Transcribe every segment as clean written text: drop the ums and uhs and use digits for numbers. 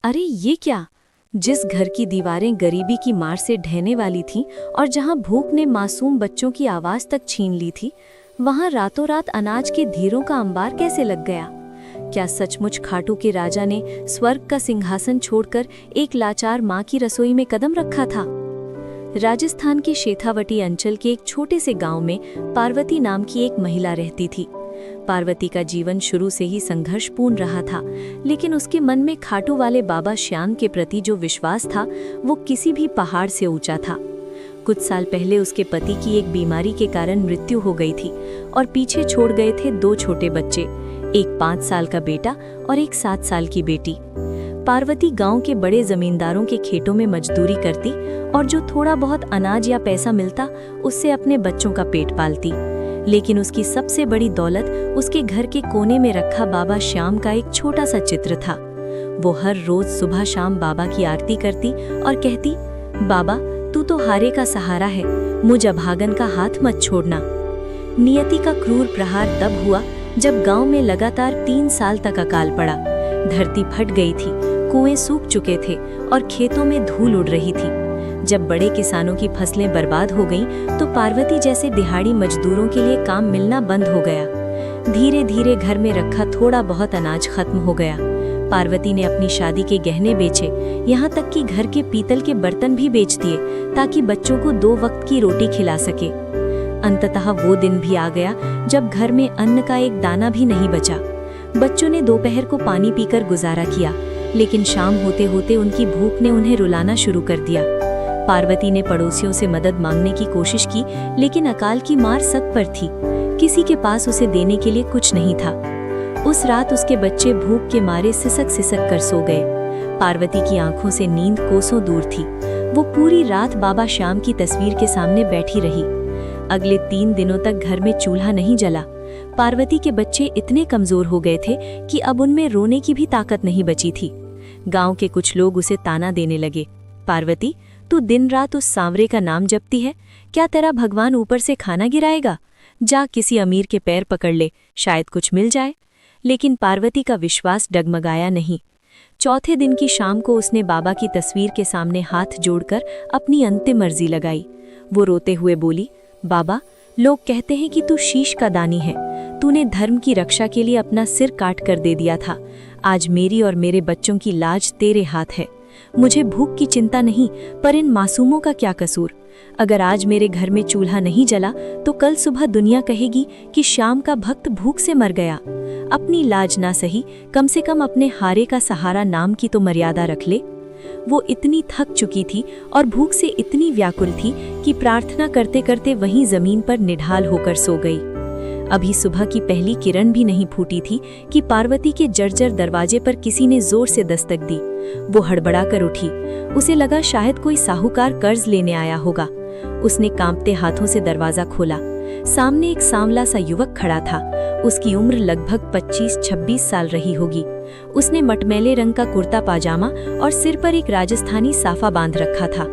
अरे ये क्या? जिस घर की दीवारें गरीबी की मार से ढहने वाली थीं और जहां भूख ने मासूम बच्चों की आवाज तक छीन ली थी, वहां रातों रात अनाज के धीरों का अंबार कैसे लग गया? क्या सचमुच खाटू के राजा ने स्वर्ग का सिंहासन छोड़कर एक लाचार माँ की रसोई में कदम रखा था? राजस्थान के शेखावटी अंचल के एक छोटे से गांव में पार्वती नाम की एक महिला रहती थी। पार्वती का जीवन शुरू से ही संघर्षपूर्ण रहा था, लेकिन उसके मन में खाटू वाले बाबा श्याम के प्रति जो विश्वास था, वो किसी भी पहाड़ से ऊंचा था। कुछ साल पहले उसके पति की एक बीमारी के कारण मृत्यु हो गई थी और पीछे छोड़ गए थे 2 छोटे बच्चे, एक 5 साल का बेटा और एक 7 साल की बेटी। पार्वती गांव के बड़े जमींदारों के खेतों में मजदूरी करती और जो थोड़ा बहुत अनाज या पैसा मिलता उससे अपने बच्चों का पेट पालती। लेकिन उसकी सबसे बड़ी दौलत उसके घर के कोने में रखा बाबा श्याम का एक छोटा सा चित्र था। वो हर रोज सुबह शाम बाबा की आरती करती और कहती, बाबा तू तो हारे का सहारा है, मुझ अभागन का हाथ मत छोड़ना। नियति का क्रूर प्रहार तब हुआ जब गांव में लगातार 3 साल तक अकाल पड़ा। धरती फट गई थी, कुएं सूख चुके थे और खेतों में धूल उड़ रही थी। जब बड़े किसानों की फसलें बर्बाद हो गईं, तो पार्वती जैसे दिहाड़ी मजदूरों के लिए काम मिलना बंद हो गया। धीरे धीरे घर में रखा थोड़ा बहुत अनाज खत्म हो गया। पार्वती ने अपनी शादी के गहने बेचे, यहाँ तक कि घर के पीतल के बर्तन भी बेच दिए ताकि बच्चों को 2 वक्त की रोटी खिला सके। अंततः वो दिन भी आ गया जब घर में अन्न का एक दाना भी नहीं बचा। बच्चों ने दोपहर को पानी पीकर गुजारा किया, लेकिन शाम होते होते उनकी भूख ने उन्हें रुलाना शुरू कर दिया। पार्वती ने पड़ोसियों से मदद मांगने की कोशिश की, लेकिन अकाल की मार सत पर थी। किसी के पास उसे देने के लिए कुछ नहीं था। उस रात उसके बच्चे भूख के मारे सिसक सिसक कर सो गए। पार्वती की आंखों से नींद कोसों दूर थी। वो पूरी रात बाबा श्याम की तस्वीर के सामने बैठी रही। अगले 3 दिनों तक घर में चूल्हा नहीं जला। पार्वती के बच्चे इतने कमजोर हो गए थे कि अब उनमें रोने की भी ताकत नहीं बची थी। गांव के कुछ लोग उसे ताना देने लगे, पार्वती तू दिन रात उस सांवरे का नाम जपती है, क्या तेरा भगवान ऊपर से खाना गिराएगा? जा किसी अमीर के पैर पकड़ ले, शायद कुछ मिल जाए। लेकिन पार्वती का विश्वास डगमगाया नहीं। चौथे दिन की शाम को उसने बाबा की तस्वीर के सामने हाथ जोड़कर अपनी अंतिम अर्जी लगाई। वो रोते हुए बोली, बाबा लोग कहते हैं कि तू शीश का दानी है। तूने धर्म की रक्षा के लिए अपना सिर काट कर दे दिया था। आज मेरी और मेरे बच्चों की लाज तेरे हाथ है। मुझे भूख की चिंता नहीं, पर इन मासूमों का क्या कसूर? अगर आज मेरे घर में चूल्हा नहीं जला तो कल सुबह दुनिया कहेगी कि श्याम का भक्त भूख से मर गया। अपनी लाज ना सही, कम से कम अपने हारे का सहारा नाम की तो मर्यादा रख ले। वो इतनी थक चुकी थी और भूख से इतनी व्याकुल थी कि प्रार्थना करते करते वहीं जमीन पर निढाल होकर सो गई। अभी सुबह की पहली किरण भी नहीं फूटी थी कि पार्वती के जर्जर दरवाजे पर किसी ने जोर से दस्तक दी। वो हड़बड़ा कर उठी। उसे लगा शायद कोई साहूकार कर्ज लेने आया होगा। उसने कांपते हाथों से दरवाजा खोला। सामने एक सांवला सा युवक खड़ा था। उसकी उम्र लगभग 25-26 साल रही होगी। उसने मटमैले रंग का कुर्ता पाजामा और सिर पर एक राजस्थानी साफा बांध रखा था।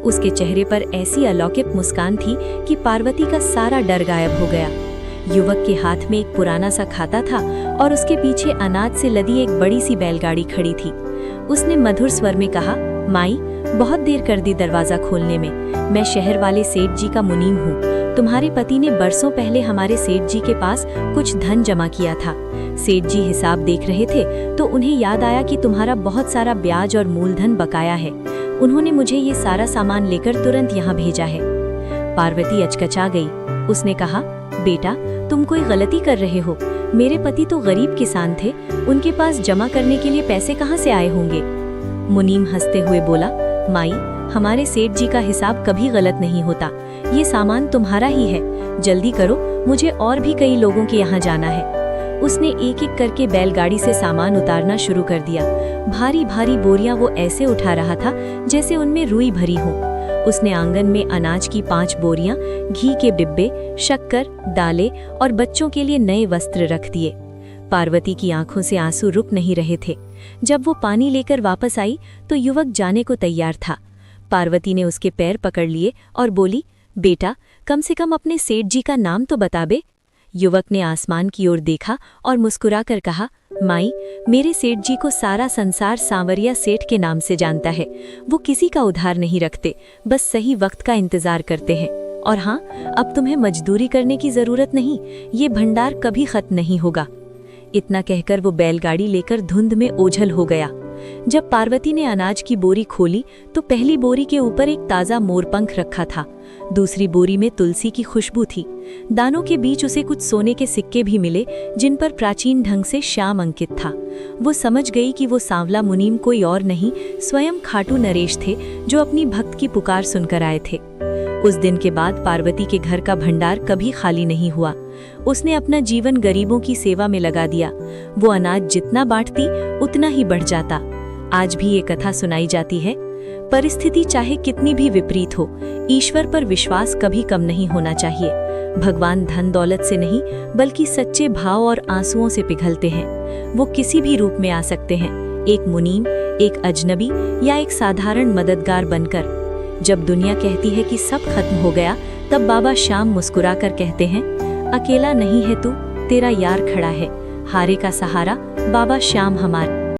उसके चेहरे पर ऐसी अलौकिक मुस्कान थी कि पार्वती का सारा डर गायब हो गया। युवक के हाथ में एक पुराना सा खाता था और उसके पीछे अनाज से लदी एक बड़ी सी बैलगाड़ी खड़ी थी। उसने मधुर स्वर में कहा, माई बहुत देर कर दी दरवाजा खोलने में। मैं शहर वाले सेठ जी का मुनीम हूँ। तुम्हारे पति ने बरसों पहले हमारे सेठ जी के पास कुछ धन जमा किया था। सेठ जी हिसाब देख रहे थे तो उन्हें याद आया कि तुम्हारा बहुत सारा ब्याज और मूलधन बकाया है। उन्होंने मुझे ये सारा सामान लेकर तुरंत यहाँ भेजा है। पार्वती अचकचा गई। उसने कहा, बेटा तुम कोई गलती कर रहे हो। मेरे पति तो गरीब किसान थे, उनके पास जमा करने के लिए पैसे कहाँ से आए होंगे? मुनीम हंसते हुए बोला, माई हमारे सेठ जी का हिसाब कभी गलत नहीं होता। ये सामान तुम्हारा ही है, जल्दी करो, मुझे और भी कई लोगों के यहाँ जाना है। उसने एक एक करके बैलगाड़ी से सामान उतारना शुरू कर दिया। भारी भारी बोरियां वो ऐसे उठा रहा था जैसे उनमें रुई भरी हो। उसने आंगन में अनाज की 5 बोरियां, घी के डिब्बे, शक्कर, दालें और बच्चों के लिए नए वस्त्र रख दिए। पार्वती की आंखों से आंसू रुक नहीं रहे थे। जब वो पानी लेकर वापस आई तो युवक जाने को तैयार था। पार्वती ने उसके पैर पकड़ लिए और बोली, बेटा कम से कम अपने सेठ जी का नाम तो बता बे। युवक ने आसमान की ओर देखा और मुस्कुराकर कहा, माई, मेरे सेठ जी को सारा संसार सांवरिया सेठ के नाम से जानता है। वो किसी का उधार नहीं रखते, बस सही वक्त का इंतजार करते हैं। और हाँ, अब तुम्हें मजदूरी करने की जरूरत नहीं, ये भंडार कभी खत्म नहीं होगा। इतना कहकर वो बैलगाड़ी लेकर धुंध में ओझल हो गया। जब पार्वती ने अनाज की बोरी खोली तो पहली बोरी के ऊपर एक ताज़ा मोरपंख रखा था। दूसरी बोरी में तुलसी की खुशबू थी। दानों के बीच उसे कुछ सोने के सिक्के भी मिले, जिन पर प्राचीन ढंग से श्याम अंकित था। वो समझ गई कि वो सांवला मुनीम कोई और नहीं, स्वयं खाटू नरेश थे, जो अपनी भक्त की पुकार सुनकर आए थे। उस दिन के बाद पार्वती के घर का भंडार कभी खाली नहीं हुआ। उसने अपना जीवन गरीबों की सेवा में लगा दिया। वो अनाज जितना बांटती उतना ही बढ़ जाता। आज भी ये कथा सुनाई जाती है, परिस्थिति चाहे कितनी भी विपरीत हो, ईश्वर पर विश्वास कभी कम नहीं होना चाहिए। भगवान धन दौलत से नहीं, बल्कि सच्चे भाव और आंसुओं से पिघलते हैं। वो किसी भी रूप में आ सकते हैं, एक मुनीम, एक अजनबी या एक साधारण मददगार बनकर। जब दुनिया कहती है कि सब खत्म हो गया, तब बाबा श्याम मुस्कुराकर कहते हैं, अकेला नहीं है तू, तेरा यार खड़ा है। हारे का सहारा बाबा श्याम हमारा।